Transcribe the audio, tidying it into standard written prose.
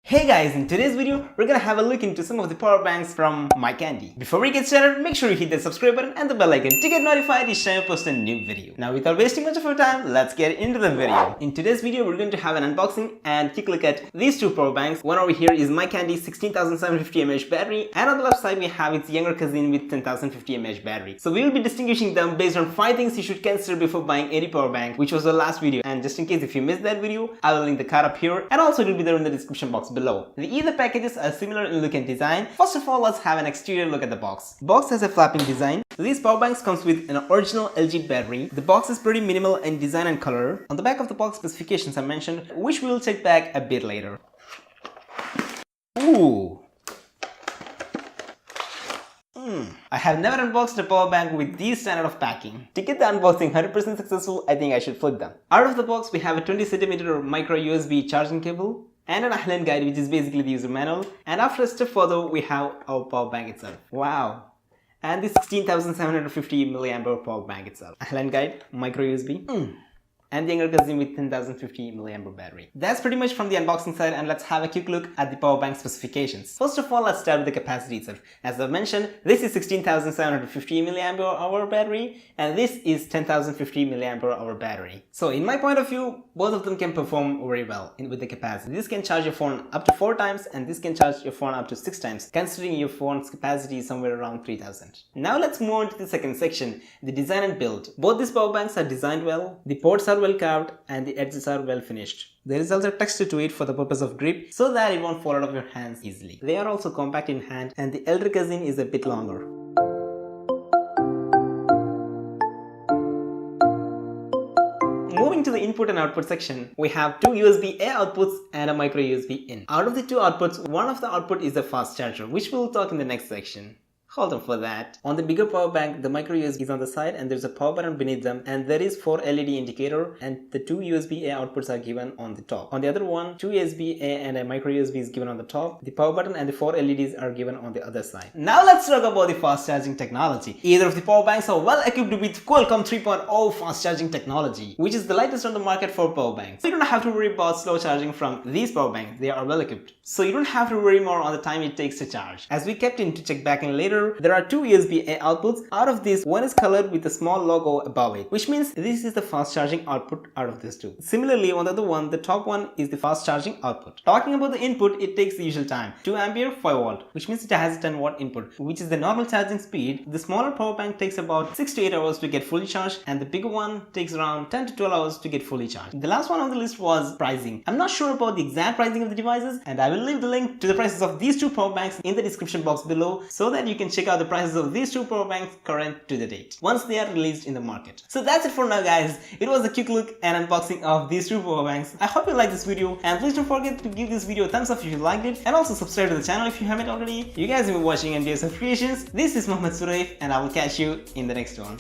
Hey guys, in today's video, we're gonna have a look into some of the power banks from Mycandy. Before we get started, make sure you hit the subscribe button and the bell icon to get notified each time I post a new video. Now without wasting much of your time, let's get into the video. In today's video, we're going to have an unboxing and quick look at these two power banks. One over here is Mycandy's 16,750 mAh battery, and on the left side we have its younger cousin with 10,050 mAh battery. So we will be distinguishing them based on 5 things you should consider before buying any power bank, which was the last video. And just in case if you missed that video, I will link the card up here, and also it will be there in the description box below. Either packages are similar in look and design. First of all, let's have an exterior look at the box. The box has a flapping design. These power banks comes with an original LG battery. The box is pretty minimal in design and color. On the back of the box, specifications are mentioned, which we will check back a bit later. Ooh. I have never unboxed a power bank with these standard of packing. To get the unboxing 100% successful, I think I should flip them. Out of the box, we have a 20cm micro USB charging cable and an Ahlaan guide, which is basically the user manual. And after a step further, we have our power bank itself. Wow. And the 16,750 mAh power bank itself. Ahlaan guide, micro USB. And the younger cousin with 10,050 mAh battery. That's pretty much from the unboxing side, and let's have a quick look at the power bank specifications. First of all, let's start with the capacity itself. As I mentioned, this is 16,750 mAh battery, and this is 10,050 mAh battery. So in my point of view, both of them can perform very well with the capacity. This can charge your phone up to 4 times, and this can charge your phone up to 6 times, considering your phone's capacity is somewhere around 3000. Now let's move on to the second section, the design and build. Both these power banks are designed well, the ports are well carved, and the edges are well finished. There is also texture to it for the purpose of grip, so that it won't fall out of your hands easily. They are also compact in hand, and the elder cousin is a bit longer. Moving to the input and output section, we have 2 USB-A outputs and a micro USB-in. Out of the 2 outputs, one of the output is a fast charger, which we'll talk in the next section. Hold on for that. On the bigger power bank, the micro USB is on the side and there's a power button beneath them, and there is 4 LED indicator, and the 2 USB-A outputs are given on the top. On the other one, 2 USB-A and a micro USB is given on the top. The power button and the 4 LEDs are given on the other side. Now let's talk about the fast charging technology. Either of the power banks are well equipped with Qualcomm 3.0 fast charging technology, which is the lightest on the market for power banks. So you don't have to worry about slow charging from these power banks. They are well equipped. So you don't have to worry more on the time it takes to charge. As we kept in to check back in later, there are 2 USB-A outputs. Out of this, one is colored with a small logo above it, which means this is the fast charging output out of these 2. Similarly, on the other one, the top one is the fast charging output. Talking about the input, it takes the usual time, 2 ampere 5 volt, which means it has a 10 watt input, which is the normal charging speed. The smaller power bank takes about 6 to 8 hours to get fully charged, and the bigger one takes around 10 to 12 hours to get fully charged. The last one on the list was pricing. I'm not sure about the exact pricing of the devices, and I will leave the link to the prices of these 2 power banks in the description box below, so that you can check out the prices of these 2 power banks current to the date once they are released in the market. So that's it for now, guys. It was a quick look and unboxing of these 2 power banks. I hope you liked this video, and please don't forget to give this video a thumbs up if you liked it, and also subscribe to the channel if you haven't already. You guys have been watching Untitled Creations. This is me.suraif, and I will catch you in the next one.